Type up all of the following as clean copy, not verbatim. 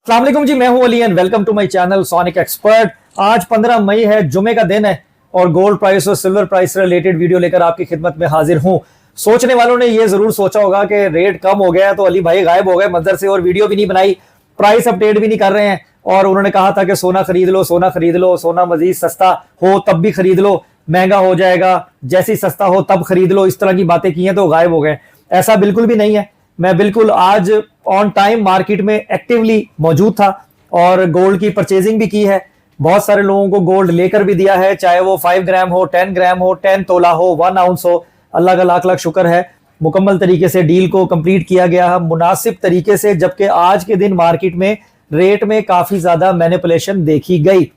अस्सलाम वालेकुम जी, मैं हूं Ali and welcome to my channel sonic expert. आज 15 मई है, जुमे का दिन है और गोल्ड प्राइस और सिल्वर प्राइस से रिलेटेड वीडियो लेकर आपकी खिदमत में हाजिर हूं। सोचने वालों ने ये जरूर सोचा होगा कि रेट कम हो गया है तो अली भाई गायब हो गए मंजर से और वीडियो भी नहीं बनाई, प्राइस अपडेट भी नहीं कर रहे हैं। और उन्होंने कहा था कि सोना खरीद लो, सोना खरीद लो, सोना मजीद सस्ता हो तब भी खरीद लो, महंगा हो जाएगा, जैसे ही सस्ता हो तब खरीद लो, इस तरह की बातें की हैं तो गायब हो गए। ऐसा बिल्कुल भी नहीं है। मैं बिल्कुल आज ऑन टाइम मार्केट में एक्टिवली मौजूद था और गोल्ड की परचेजिंग भी की है। बहुत सारे लोगों को गोल्ड लेकर भी दिया है, चाहे वो 5 ग्राम हो, 10 ग्राम हो, 10 तोला हो, 1 आउंस हो। अल्लाह का लाख लाख शुक्र है, मुकम्मल तरीके से डील को कंप्लीट किया गया है मुनासिब तरीके से। जबकि आज के दिन मार्केट में रेट में काफी ज्यादा मैनिपुलेशन देखी गई।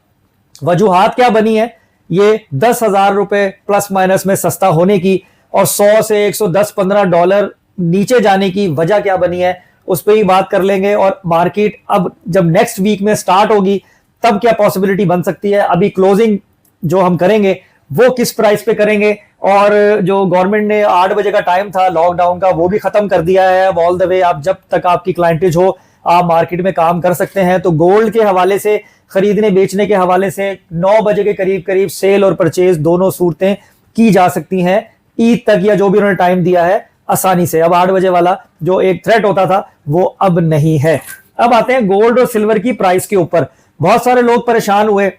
वजूहात क्या बनी है? ये 10,000 रुपए प्लस माइनस में सस्ता होने की और 100 से 110-15 डॉलर नीचे जाने की वजह क्या बनी है, उस पर ही बात कर लेंगे। और मार्केट अब जब नेक्स्ट वीक में स्टार्ट होगी तब क्या पॉसिबिलिटी बन सकती है। अभी क्लोजिंग जो हम करेंगे वो किस प्राइस पे करेंगे, और जो गवर्नमेंट ने 8 बजे का टाइम था लॉकडाउन का वो भी खत्म कर दिया है। ऑल द वे आप जब तक आपकी क्लाइंटेज हो आप मार्केट में काम कर सकते हैं। तो गोल्ड के हवाले से, खरीदने बेचने के हवाले से 9 बजे के करीब करीब सेल और परचेज दोनों सूरतें की जा सकती हैं ईद तक, या जो भी उन्होंने टाइम दिया है आसानी से। अब 8 बजे वाला जो एक थ्रेट होता था वो अब नहीं है। अब आते हैं गोल्ड और सिल्वर की प्राइस के ऊपर। बहुत सारे लोग परेशान हुए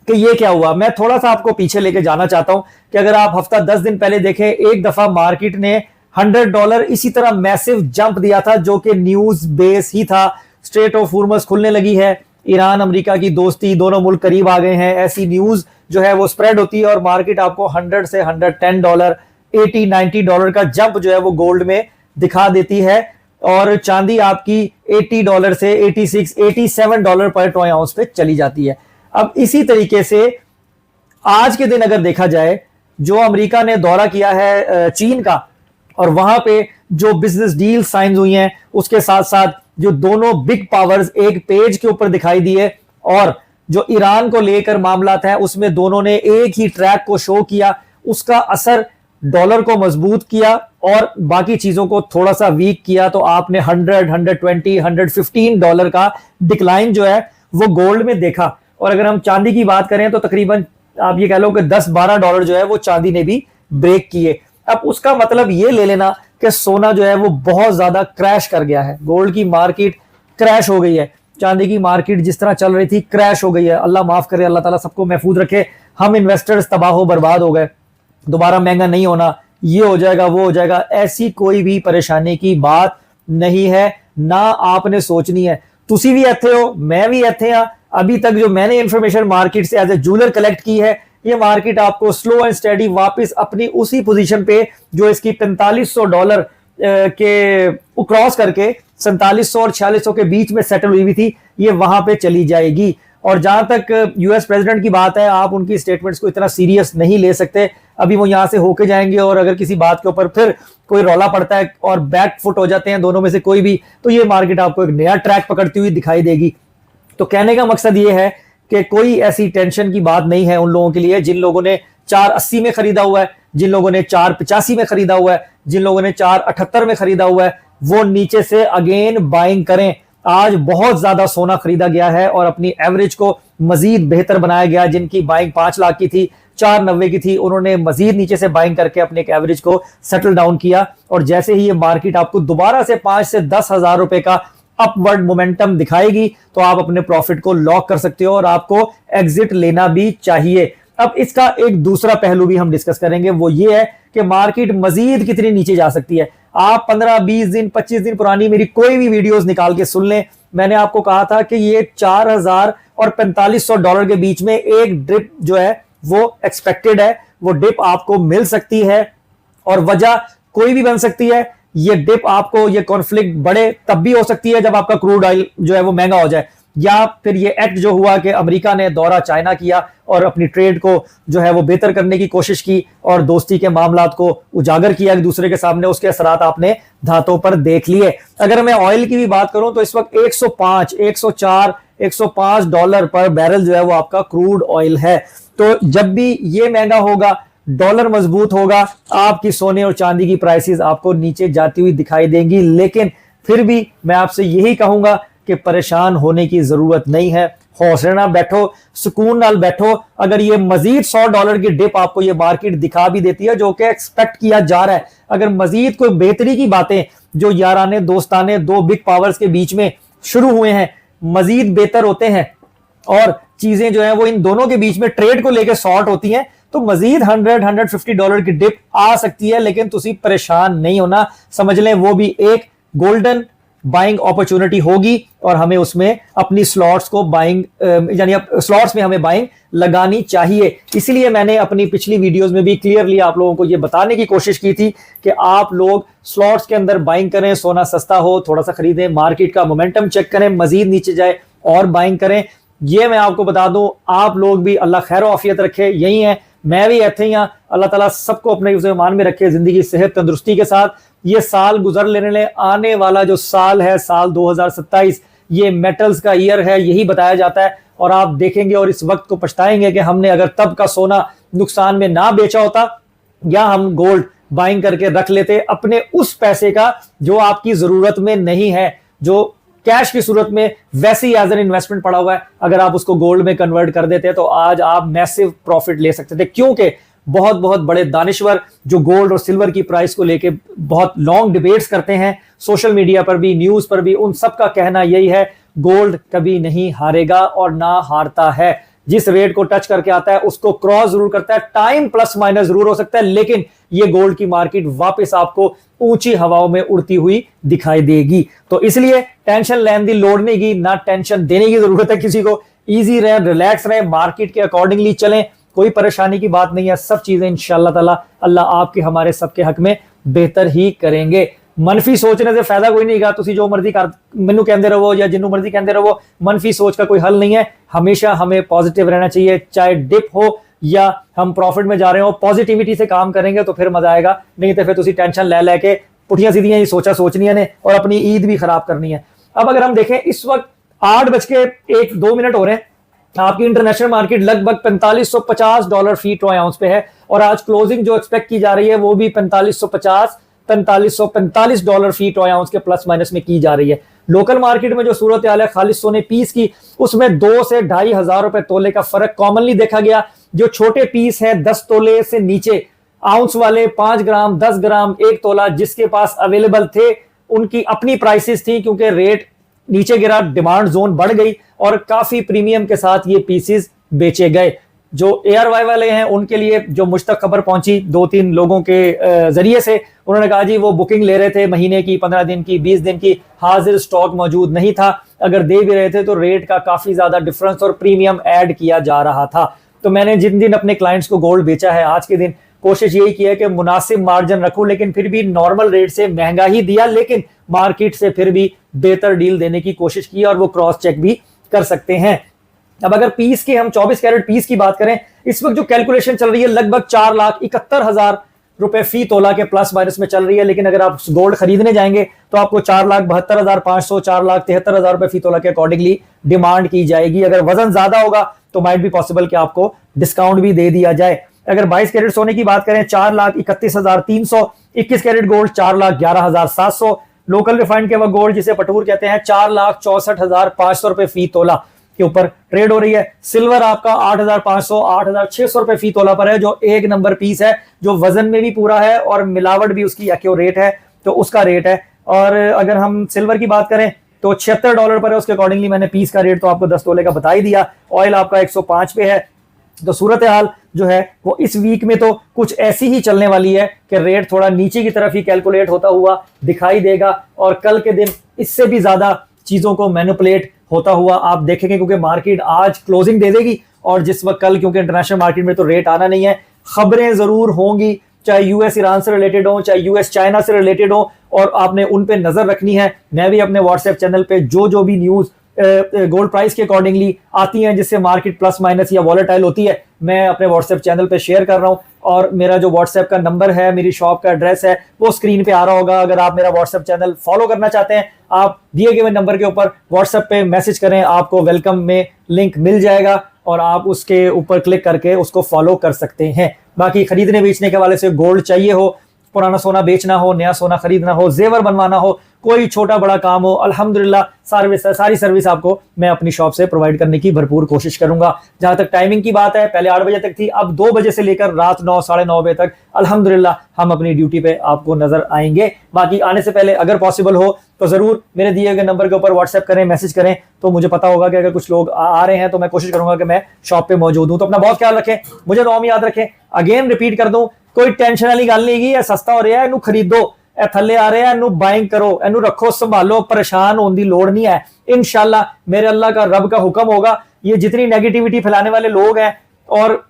कि ये क्या हुआ। मैं थोड़ा सा आपको पीछे लेके जाना चाहता हूं कि अगर आप हफ्ता 10 दिन पहले देखें, एक दफा मार्केट ने $100 इसी तरह मैसिव जंप दिया था जो कि न्यूज बेस ही था। स्ट्रेट ऑफ हॉर्मुज़ खुलने लगी है, ईरान अमेरिका की दोस्ती, दोनों मुल्क करीब आ गए हैं, ऐसी न्यूज जो है वो स्प्रेड होती है और मार्केट आपको $100 से $110, $80-90 का जंप जो है वो गोल्ड में दिखा देती है। और चांदी आपकी $80 से $86-87 पर ट्रॉय आउंस पे चली जाती है। अब इसी तरीके से आज के दिन अगर देखा जाए, जो अमेरिका ने दौरा किया है चीन का, और वहां पे जो बिजनेस डील साइन हुई हैं, उसके साथ साथ जो दोनों बिग पावर्स एक पेज के ऊपर दिखाई दिए, और जो ईरान को लेकर मामलात हैं उसमें दोनों ने एक ही ट्रैक को शो किया, उसका असर डॉलर को मजबूत किया और बाकी चीजों को थोड़ा सा वीक किया। तो आपने $100, $120, $115 का डिक्लाइन जो है वो गोल्ड में देखा। और अगर हम चांदी की बात करें तो तकरीबन आप ये कह लो कि $10-12 जो है वो चांदी ने भी ब्रेक किए। अब उसका मतलब ये ले लेना कि सोना जो है वो बहुत ज्यादा क्रैश कर गया है। गोल्ड की मार्केट क्रैश हो गई है, चांदी की मार्केट जिस तरह चल रही थी क्रैश हो गई है। अल्लाह माफ करे, अल्लाह ताला सबको महफूज रखे। हम इन्वेस्टर्स तबाह बर्बाद हो गए, दोबारा महंगा नहीं होना, ये हो जाएगा वो हो जाएगा, ऐसी कोई भी परेशानी की बात नहीं है, ना आपने सोचनी है। तुसी भी इत्थे हो, मैं भी इत्थे हाँ। अभी तक जो मैंने इंफॉर्मेशन मार्केट से एज ए जूलर कलेक्ट की है, ये मार्केट आपको स्लो एंड स्टेडी वापस अपनी उसी पोजीशन पे जो इसकी $4500 के क्रॉस करके 4700 और 4600 के बीच में सेटल हुई थी, ये वहां पे चली जाएगी। और जहां तक यूएस प्रेसिडेंट की बात है, आप उनकी स्टेटमेंट्स को इतना सीरियस नहीं ले सकते। अभी वो यहां से होके जाएंगे और अगर किसी बात के ऊपर फिर कोई रौला पड़ता है और बैक फुट हो जाते हैं दोनों में से कोई भी, तो ये मार्केट आपको एक नया ट्रैक पकड़ती हुई दिखाई देगी। तो कहने का मकसद ये है कि कोई ऐसी टेंशन की बात नहीं है उन लोगों के लिए जिन लोगों ने 480 में खरीदा हुआ है, जिन लोगों ने 485 में खरीदा हुआ है, जिन लोगों ने 478 में खरीदा हुआ है, वो नीचे से अगेन बाइंग करें। आज बहुत ज्यादा सोना खरीदा गया है और अपनी एवरेज को मजीद बेहतर बनाया गया। जिनकी बाइंग 5 लाख की थी, 490 की थी, उन्होंने मजीद नीचे से बाइंग करके अपने एक एवरेज को सेटल डाउन किया। और जैसे ही ये मार्केट आपको दोबारा से 5 से 10,000 रुपए का अपवर्ड मोमेंटम दिखाएगी तो आप अपने प्रॉफिट को लॉक कर सकते हो और आपको एग्जिट लेना भी चाहिए। अब इसका एक दूसरा पहलू भी हम डिस्कस करेंगे, वो ये है कि मार्केट मजीद कितनी नीचे जा सकती है। आप 15, 20 दिन, 25 दिन पुरानी मेरी कोई भी वीडियोस निकाल के सुन लें। मैंने आपको कहा था कि ये 4000 और $4500 के बीच में एक डिप जो है वो एक्सपेक्टेड है, वो डिप आपको मिल सकती है। और वजह कोई भी बन सकती है। ये डिप आपको, ये कॉन्फ्लिक्ट बढ़े तब भी हो सकती है जब आपका क्रूड ऑयल जो है वो महंगा हो जाए, या फिर ये एक्ट जो हुआ कि अमेरिका ने दौरा चाइना किया और अपनी ट्रेड को जो है वो बेहतर करने की कोशिश की और दोस्ती के मामलात को उजागर किया एक दूसरे के सामने, उसके असरात आपने धातों पर देख लिए। अगर मैं ऑयल की भी बात करूं तो इस वक्त 105, 104, $105 पर बैरल जो है वो आपका क्रूड ऑयल है। तो जब भी ये महंगा होगा, डॉलर मजबूत होगा, आपकी सोने और चांदी की प्राइसेस आपको नीचे जाती हुई दिखाई देंगी। लेकिन फिर भी मैं आपसे यही कहूंगा कि परेशान होने की जरूरत नहीं है। हौसले ना बैठो, सुकून नाल बैठो। अगर ये मजीद $100 की डिप आपको ये मार्केट दिखा भी देती है, जो कि एक्सपेक्ट किया जा रहा है, अगर मजीद कोई बेहतरी की बातें जो याराने दोस्ताने दो बिग पावर्स के बीच में शुरू हुए हैं मजीद बेहतर होते हैं और चीजें जो है वो इन दोनों के बीच में ट्रेड को लेकर सॉर्ट होती हैं, तो मजीद $100-150 की डिप आ सकती है। लेकिन तुसी परेशान नहीं होना, समझ लें वो भी एक गोल्डन बाइंग अपॉर्चुनिटी होगी और हमें उसमें अपनी स्लॉट्स को बाइंग यानी स्लॉट्स में हमें बाइंग लगानी चाहिए। इसलिए मैंने अपनी पिछली वीडियोस में भी क्लियरली आप लोगों को यह बताने की कोशिश की थी कि आप लोग स्लॉट्स के अंदर बाइंग करें, सोना सस्ता हो थोड़ा सा खरीदें, मार्केट का मोमेंटम चेक करें, मजीद नीचे जाए और बाइंग करें। ये मैं आपको बता दूं, आप लोग भी अल्लाह खैर आफियत रखे, यही है, मैं भी ऐसे ही हाँ, अल्लाह ताला सबको अपने ईमान में रखे, जिंदगी सेहत तंदुरुस्ती के साथ ये साल गुजर लेने ले। आने वाला जो साल है साल 2027 ये मेटल्स का ईयर है, यही बताया जाता है। और आप देखेंगे और इस वक्त को पछताएंगे कि हमने अगर तब का सोना नुकसान में ना बेचा होता या हम गोल्ड बाइंग करके रख लेते अपने उस पैसे का जो आपकी जरूरत में नहीं है, जो कैश की सूरत में वैसे ही एज एन इन्वेस्टमेंट पड़ा हुआ है, अगर आप उसको गोल्ड में कन्वर्ट कर देते तो आज आप मैसिव प्रॉफिट ले सकते थे। क्योंकि बहुत बहुत बड़े दानिश्वर जो गोल्ड और सिल्वर की प्राइस को लेके बहुत लॉन्ग डिबेट्स करते हैं सोशल मीडिया पर भी, न्यूज पर भी, उन सब का कहना यही है गोल्ड कभी नहीं हारेगा और ना हारता है। जिस रेट को टच करके आता है उसको क्रॉस जरूर करता है, टाइम प्लस माइनस जरूर हो सकता है, लेकिन ये गोल्ड की मार्केट वापस आपको ऊंची हवाओं में उड़ती हुई दिखाई देगी। तो इसलिए टेंशन लेने की लोड़ नहीं की, ना टेंशन देने की जरूरत है किसी को। इजी रहे, रिलैक्स रहे, मार्केट के अकॉर्डिंगली चलें, कोई परेशानी की बात नहीं है। सब चीजें इंशाअल्लाह ताला अल्लाह आपके हमारे सबके हक में बेहतर ही करेंगे। मनफी सोचने से फायदा कोई नहीं गा, तुसी जो मर्जी कर मैनू कहते रहो या जिन्नू मर्जी कहते रहो, मनफी सोच का कोई हल नहीं है। हमेशा हमें पॉजिटिव रहना चाहिए, चाहे डिप हो या हम प्रॉफिट में जा रहे हो, पॉजिटिविटी से काम करेंगे तो फिर मजा आएगा। नहीं तो फिर तुसी टेंशन ले लेके पुठियां सीधियां ही सोचनियां ने और अपनी ईद भी खराब करनी है। अब अगर हम देखें इस वक्त 8:02 हो रहे हैं, आपकी इंटरनेशनल मार्केट लगभग $4550 फी ट्रॉय आउंस पे है और आज क्लोजिंग जो एक्सपेक्ट की जा रही है वो भी $4550-4545 फी ट्रॉय आउंस के प्लस माइनस में की जा रही है। लोकल मार्केट में जो सूरत हाल है खालिस सोने पीस की, उसमें 2 से $2500 तोले का फर्क कॉमनली देखा गया। जो छोटे पीस है 10 तोले से नीचे आउंस वाले 5 ग्राम 10 ग्राम 1 तोला जिसके पास अवेलेबल थे, उनकी अपनी प्राइसेस थी, क्योंकि रेट नीचे गिरा, डिमांड जोन बढ़ गई और काफी प्रीमियम के साथ ये पीसेस बेचे गए। जो ARY वाले हैं उनके लिए जो मुझ तक खबर पहुंची 2-3 लोगों के जरिए से, उन्होंने कहा जी वो बुकिंग ले रहे थे महीने की, 15 दिन की, 20 दिन की, हाजिर स्टॉक मौजूद नहीं था। अगर दे भी रहे थे तो रेट का काफी ज्यादा डिफरेंस और प्रीमियम ऐड किया जा रहा था। तो मैंने जिन दिन अपने क्लाइंट्स को गोल्ड बेचा है आज के दिन कोशिश यही की है कि मुनासिब मार्जिन रखूं, लेकिन फिर भी नॉर्मल रेट से महंगा ही दिया, लेकिन मार्केट से फिर भी बेहतर डील देने की कोशिश की और वो क्रॉस चेक भी कर सकते हैं। अब अगर पीस के हम 24 कैरेट पीस की बात करें, इस वक्त जो कैलकुलेशन चल रही है लगभग 4,71,000 रुपए फी तोला के प्लस माइनस में चल रही है। लेकिन अगर आप गोल्ड खरीदने जाएंगे तो आपको 4,72,500 4,73,000 रुपए फी तोला के अकॉर्डिंगली डिमांड की जाएगी। अगर वजन ज्यादा होगा तो माइट भी पॉसिबल कि आपको डिस्काउंट भी दे दिया जाए। अगर 22 कैरेट सोने की बात करें 4,31,300, 21 कैरेट गोल्ड 4,11,700, लोकल रिफाइंड के वक्त गोल्ड जिसे पटूर कहते हैं 4,64,500 रुपए फी तोला के ऊपर ट्रेड हो रही है। सिल्वर आपका 8,500 8,600 रुपए फी तोला पर है, जो एक नंबर पीस है, जो वजन में भी पूरा है और मिलावट भी उसकी एक्यूरेट है, तो उसका रेट है। और अगर हम सिल्वर की बात करें तो $76 पर है, उसके अकॉर्डिंगली मैंने पीस का रेट तो आपको 10 तोले का बता ही दिया। ऑयल आपका 105 पे है। तो सूरत हाल जो है वो इस वीक में तो कुछ ऐसी ही चलने वाली है कि रेट थोड़ा नीचे की तरफ ही कैलकुलेट होता हुआ दिखाई देगा और कल के दिन इससे भी ज्यादा चीजों को मैनिपुलेट होता हुआ आप देखेंगे, क्योंकि मार्केट आज क्लोजिंग दे देगी और जिस वक्त कल, क्योंकि इंटरनेशनल मार्केट में तो रेट आना नहीं है, खबरें जरूर होंगी, चाहे यूएस ईरान से रिलेटेड हो, चाहे यूएस चाइना से रिलेटेड हो, और आपने उन पे नजर रखनी है। मैं भी अपने व्हाट्सएप चैनल पे जो भी न्यूज गोल्ड प्राइस के अकॉर्डिंगली आती हैं जिससे मार्केट प्लस माइनस या वॉलेटाइल होती है, मैं अपने व्हाट्सएप चैनल पे शेयर कर रहा हूं। और मेरा जो व्हाट्सएप का नंबर है, मेरी शॉप का एड्रेस है, वो स्क्रीन पे आ रहा होगा। अगर आप मेरा व्हाट्सएप चैनल फॉलो करना चाहते हैं, आप दिए गए नंबर के ऊपर व्हाट्सएप पे मैसेज करें, आपको वेलकम में लिंक मिल जाएगा और आप उसके ऊपर क्लिक करके उसको फॉलो कर सकते हैं। बाकी खरीदने बेचने के हवाले से गोल्ड चाहिए हो, पुराना सोना बेचना हो, नया सोना खरीदना हो, जेवर बनवाना हो, कोई छोटा बड़ा काम हो, अल्हम्दुलिल्लाह सारी सर्विस आपको मैं अपनी शॉप से प्रोवाइड करने की भरपूर कोशिश करूंगा। जहां तक टाइमिंग की बात है, पहले 8 बजे तक थी, अब 2 बजे से लेकर रात 9 साढ़े 9 बजे तक अल्हम्दुलिल्लाह हम अपनी ड्यूटी पे आपको नजर आएंगे। बाकी आने से पहले अगर पॉसिबल हो तो जरूर मेरे दिए गए नंबर के ऊपर व्हाट्सएप करें, मैसेज करें, तो मुझे पता होगा कि अगर कुछ लोग आ रहे हैं तो मैं कोशिश करूंगा कि मैं शॉप पे मौजूद हूं। तो अपना बहुत ख्याल रखें, मुझे दुआ में याद रखें। अगेन रिपीट कर दूं, कोई टेंशन वाली गल नहीं है, सस्ता हो रहा है, इनू खरीदो, थले आ रहे हैं, इनू बाइंग करो, इनू रखो, संभालो, परेशान होने की लोड़ नहीं है। इंशाल्लाह मेरे अल्लाह का रब का हुक्म होगा। ये जितनी नेगेटिविटी फैलाने वाले लोग हैं और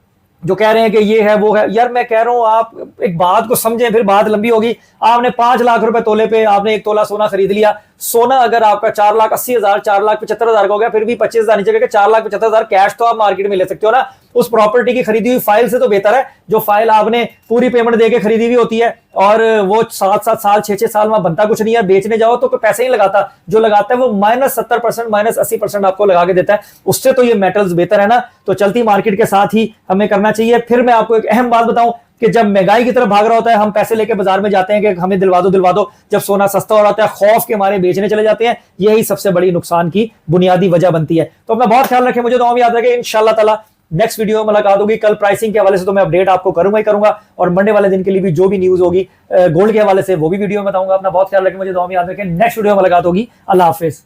जो कह रहे हैं कि ये है वो है, यार मैं कह रहा हूं आप एक बात को समझें, फिर बात लंबी होगी। आपने 5 लाख रुपए तोले पे आपने 1 तोला सोना खरीद लिया। सोना अगर आपका 4,80,000 4,75,000 का हो गया, फिर भी 25,000 नीचे गया, 4,75,000 कैश तो आप मार्केट में ले सकते हो ना। उस प्रॉपर्टी की खरीदी हुई फाइल से तो बेहतर है जो फाइल आपने पूरी पेमेंट देके खरीदी हुई होती है और वो 7-7 साल 6-6 साल में बनता कुछ नहीं है। बेचने जाओ तो कोई पैसे ही लगाता, जो लगाता है वो -70% -80% आपको लगा के देता है। उससे तो ये मेटल्स बेहतर है ना। तो चलती मार्केट के साथ ही हमें करना चाहिए। फिर मैं आपको एक अहम बात बताऊं कि जब महंगाई की तरफ भाग रहा होता है, हम पैसे लेके बाजार में जाते हैं कि हमें दिलवा दो। जब सोना सस्ता हो रहा होता है, खौफ के मारे बेचने चले जाते हैं। यही सबसे बड़ी नुकसान की बुनियादी वजह बनती है। तो अपना बहुत ख्याल रखें, मुझे दुआ में याद रखें। इंशाल्लाह ताला नेक्स्ट वीडियो में मुलाकात होगी। कल प्राइसिंग के हवाले से तो मैं अपडेट आपको करूंगा ही करूंगा, और मंडे वाले दिन के लिए भी जो भी न्यूज होगी गोल्ड के हवाले से वो भी वीडियो में बताऊंगा। अपना बहुत ख्याल रखें, मुझे दुआ में याद रखें। नेक्स्ट वीडियो में मुलाकात होगी। अल्लाह हाफिज।